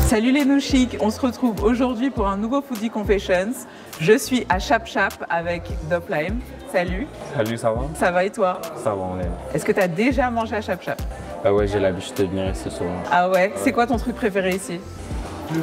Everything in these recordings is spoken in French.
Salut les nous chics, on se retrouve aujourd'hui pour un nouveau Foodie Confessions. Je suis à Chap Chap avec Doplime. Salut. Salut, ça va? Ça va et toi? Ça va, on est. Est-ce que tu as déjà mangé à Chap Chap? Ah ouais, j'ai l'habitude de venir ici souvent. Ah ouais? C'est quoi ton truc préféré ici?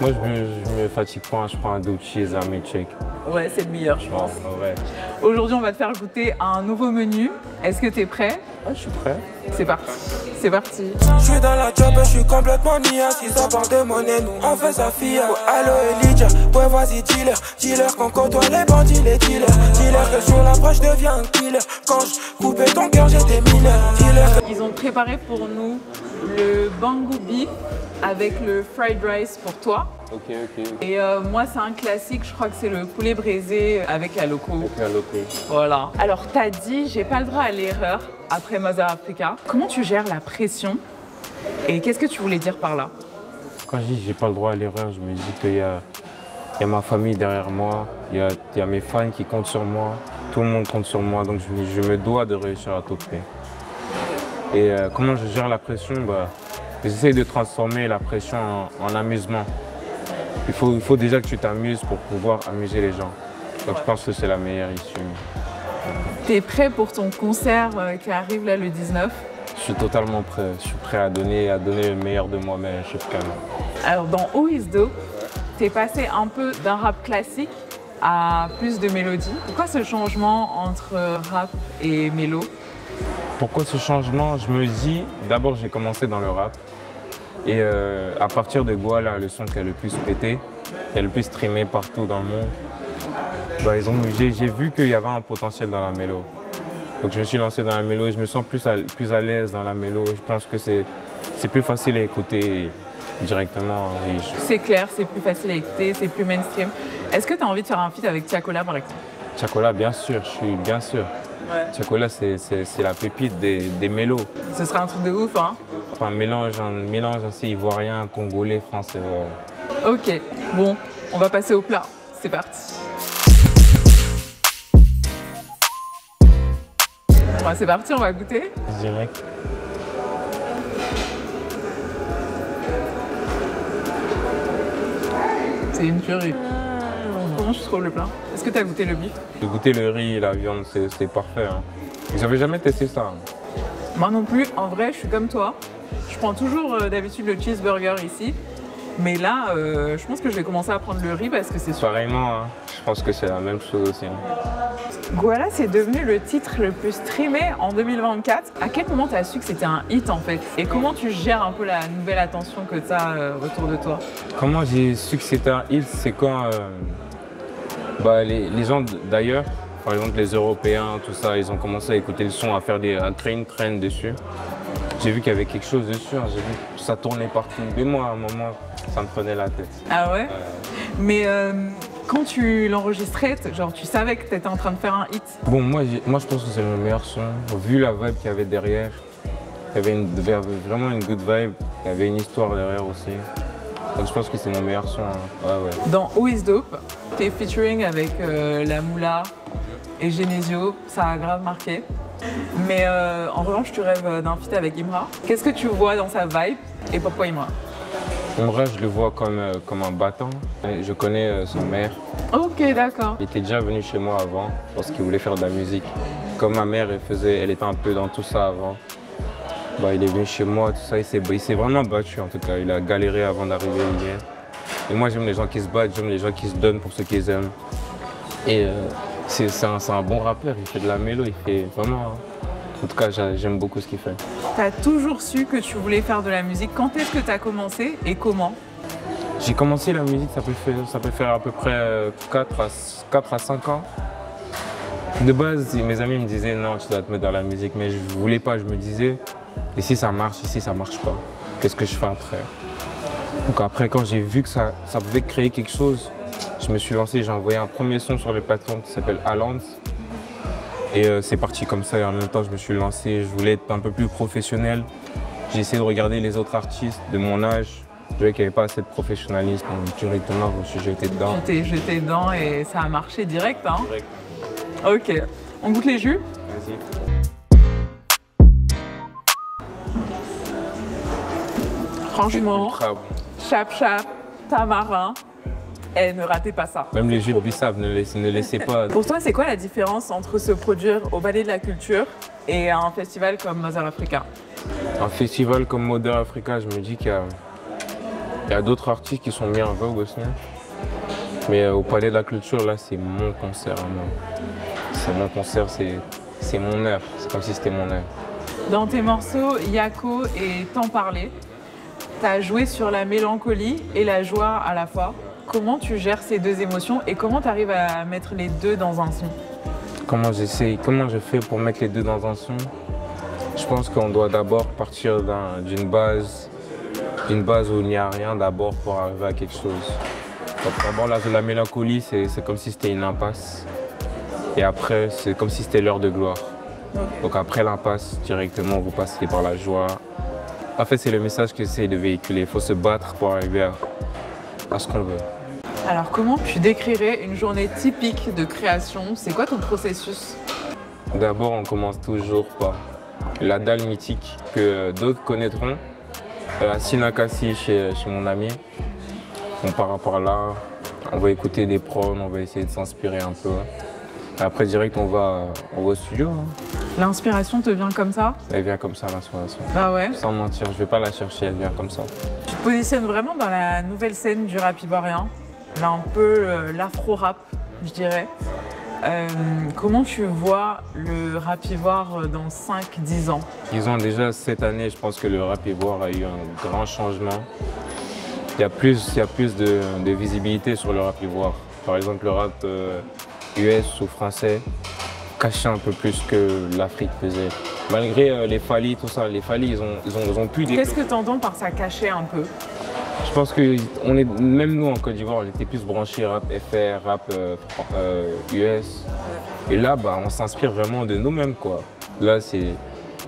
Moi, je me fatigue pas, je prends un double cheese, un milkshake. Ouais, c'est le meilleur, je pense. Ouais. Aujourd'hui, on va te faire goûter un nouveau menu. Est-ce que tu es prêt? Ouais, je suis prêt. C'est parti. C'est parti. Je suis dans la job, je suis complètement nia. Si ça parle de monnaie, nous on fait sa fille. Oh, allo Elijah, ouais vas-y dealer. Dealer qu'on côtoie les bandits, les dealers. Dealer que sur l'approche devient un killer. Quand je coupais ton cœur, j'étais mineur. Dealer. Ils ont préparé pour nous le bamboo beef avec le fried rice pour toi. Ok. Et moi, c'est un classique, je crois que c'est le poulet braisé avec la loco. Avec la loco. Voilà. Alors, t'as dit, j'ai pas le droit à l'erreur après Mother Africa. Comment tu gères la pression et qu'est-ce que tu voulais dire par là? Quand je dis j'ai pas le droit à l'erreur, je me dis qu'il y a ma famille derrière moi, il y a mes fans qui comptent sur moi, tout le monde compte sur moi, donc je me dois de réussir à tout faire. Et comment je gère la pression? J'essaie de transformer la pression en amusement. Il faut déjà que tu t'amuses pour pouvoir amuser les gens. Donc je pense que c'est la meilleure issue. T'es prêt pour ton concert qui arrive là le 19? Je suis totalement prêt. Je suis prêt à donner le meilleur de moi-même. Je suis calme. Alors dans Who is Dope, t'es passé un peu d'un rap classique à plus de mélodie. Pourquoi ce changement entre rap et mélo? Pourquoi ce changement? Je me dis, d'abord j'ai commencé dans le rap. Et à partir de Gouala, le son qui a le plus pété, qui a le plus streamé partout dans le monde, j'ai vu qu'il y avait un potentiel dans la mélo. Donc je me suis lancé dans la mélo et je me sens plus à l'aise dans la mélo. Je pense que c'est plus facile à écouter directement. C'est clair, c'est plus facile à écouter, c'est plus mainstream. Est-ce que tu as envie de faire un feat avec Tiakola par exemple? Tiakola, bien sûr, bien sûr. Ouais. Tiakola, c'est la pépite des mélos. Ce sera un truc de ouf, hein? Enfin, un mélange assez ivoirien, congolais, français. Ouais. Ok, bon, on va passer au plat. C'est parti. Bon, c'est parti, on va goûter. Direct. C'est une tuerie. Comment je trouve le plat? Est-ce que tu as goûté le bif? J'ai goûté le riz et la viande, c'est parfait. Hein. J'avais jamais testé ça. Hein. Moi non plus, en vrai, je suis comme toi. Je prends toujours d'habitude le cheeseburger ici. Mais là, je pense que je vais commencer à prendre le riz parce que c'est sûr. Pareillement, hein. Je pense que c'est la même chose aussi. Hein. Gouala, c'est devenu le titre le plus streamé en 2024. À quel moment tu as su que c'était un hit en fait? Et comment tu gères un peu la nouvelle attention que tu as autour de toi? Comment j'ai su que c'était un hit? C'est quand les gens d'ailleurs, par exemple les Européens, tout ça, ils ont commencé à écouter le son, à créer une traîne dessus. J'ai vu qu'il y avait quelque chose dessus, hein. J'ai vu que ça tournait partout. Mais moi, à un moment, ça me prenait la tête. Ah ouais? Mais quand tu l'enregistrais, genre tu savais que tu étais en train de faire un hit? Bon, moi je pense que c'est le meilleur son. Vu la vibe qu'il y avait derrière, il y avait vraiment une good vibe. Il y avait une histoire derrière aussi. Donc je pense que c'est mon meilleur son. Hein. Ouais. Dans Who is Dope, tu es featuring avec la Moula et Genesio. Ça a grave marqué. Mais en revanche, tu rêves d'un feat avec Imra. Qu'est-ce que tu vois dans sa vibe et pourquoi Imra? Imra, je le vois comme un battant. Je connais sa mère. Ok, d'accord. Il était déjà venu chez moi avant parce qu'il voulait faire de la musique. Comme ma mère, elle était un peu dans tout ça avant. Il est venu chez moi, tout ça. Il s'est vraiment battu en tout cas. Il a galéré avant d'arriver hier. Et moi, j'aime les gens qui se battent, j'aime les gens qui se donnent pour ce qu'ils aiment. Et c'est un bon rappeur, il fait de la mélo, il fait vraiment... En tout cas, j'aime beaucoup ce qu'il fait. Tu as toujours su que tu voulais faire de la musique. Quand est-ce que tu as commencé et comment? J'ai commencé la musique, ça peut faire à peu près 4 à 5 ans. De base, mes amis me disaient non, tu dois te mettre dans la musique, mais je ne voulais pas, je me disais, et si ça marche, et si ça marche pas, qu'est-ce que je fais après? Donc après, quand j'ai vu que ça pouvait créer quelque chose, je me suis lancé, j'ai envoyé un premier son sur les plateformes qui s'appelle Alliance. Et c'est parti comme ça, et en même temps je me suis lancé, je voulais être un peu plus professionnel. J'ai essayé de regarder les autres artistes de mon âge. Je voyais qu'il n'y avait pas assez de professionnalisme, donc directement je me suis jeté dedans. Tu t'es jeté dedans et ça a marché direct, hein? Direct. Ok, on goûte les jus? Vas-y. Franchement, Chap Chap, tamarin. Et ne ratez pas ça. Même les jus de bissap, ne laissez pas. Pour toi, c'est quoi la différence entre se produire au Ballet de la Culture et à un festival comme Mother Africa? Un festival comme Mother Africa, je me dis qu'il y a d'autres artistes qui sont mis en vogue aussi. Mais au Palais de la Culture, là, c'est mon concert. C'est mon concert, c'est mon œuvre. C'est comme si c'était mon œuvre. Dans tes morceaux, Yako et T'en parler, tu as joué sur la mélancolie et la joie à la fois. Comment tu gères ces deux émotions et comment tu arrives à mettre les deux dans un son? Comment je fais pour mettre les deux dans un son? Je pense qu'on doit d'abord partir d'une base où il n'y a rien d'abord pour arriver à quelque chose. D'abord, la mélancolie, c'est comme si c'était une impasse. Et après, c'est comme si c'était l'heure de gloire. Okay. Donc après l'impasse, directement, vous passez par la joie. En fait, c'est le message que j'essaie de véhiculer. Il faut se battre pour arriver à ce qu'on veut. Alors, comment tu décrirais une journée typique de création? C'est quoi ton processus? D'abord, on commence toujours par la dalle mythique que d'autres connaîtront, à Sinakasi chez mon ami. On part par là, on va écouter des prods, on va essayer de s'inspirer un peu. Après, direct, on va au studio. L'inspiration te vient comme ça? Elle vient comme ça, l'inspiration. Bah ouais. Sans mentir, je vais pas la chercher, elle vient comme ça. Tu te positionnes vraiment dans la nouvelle scène du rap ivoirien, là un peu l'afro-rap, je dirais. Comment tu vois le rap ivoire dans 5-10 ans? Disons déjà cette année, je pense que le rap ivoire a eu un grand changement. Il y a plus de visibilité sur le rap ivoire. Par exemple, le rap US ou français cachait un peu plus que l'Afrique faisait. Malgré les Fally, tout ça, les Fally, ils ont pu... Qu'est-ce que tu entends par ça cacher un peu? Je pense que même nous en Côte d'Ivoire, on était plus branchés rap FR, rap US. Et là, bah, on s'inspire vraiment de nous-mêmes, quoi. Là, il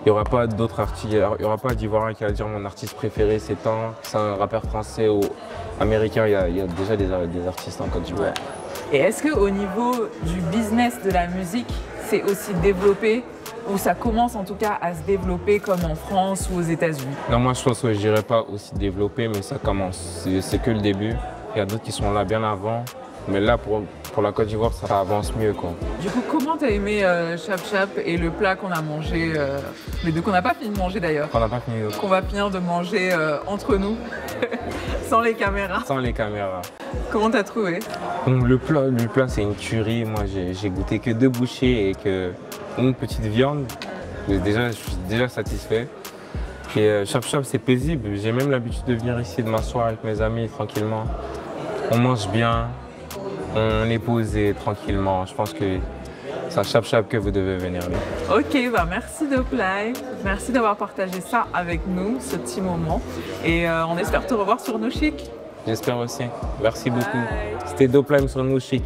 n'y aura pas d'autres artistes, il n'y aura pas d'Ivoirien qui va dire mon artiste préféré, c'est un rappeur français ou américain. Il y a déjà des artistes en Côte d'Ivoire. Et est-ce qu'au niveau du business de la musique, c'est aussi développé, ou ça commence en tout cas à se développer comme en France ou aux États-Unis? Non, moi je pense que je dirais pas aussi développé, mais ça commence. C'est que le début. Il y a d'autres qui sont là bien avant. Mais là, pour la Côte d'Ivoire, ça avance mieux, quoi. Du coup, comment t'as aimé Chap Chap et le plat qu'on a mangé, les deux qu'on n'a pas fini de manger d'ailleurs? Qu'on n'a pas fini. Qu'on va finir de manger entre nous, sans les caméras. Sans les caméras. Comment t'as trouvé? Le plat c'est une tuerie. Moi, j'ai goûté que 2 bouchées et une petite viande. Déjà, je suis déjà satisfait. Et Chap Chap, c'est paisible. J'ai même l'habitude de venir ici, de m'asseoir avec mes amis tranquillement. On mange bien. On est posé tranquillement. Je pense que c'est à Chap Chap que vous devez venir là. Ok, bah merci Dope-Live. Merci d'avoir partagé ça avec nous, ce petit moment. Et on espère te revoir sur No Chic. J'espère aussi. Merci beaucoup. C'était Dope-Live sur No Chic.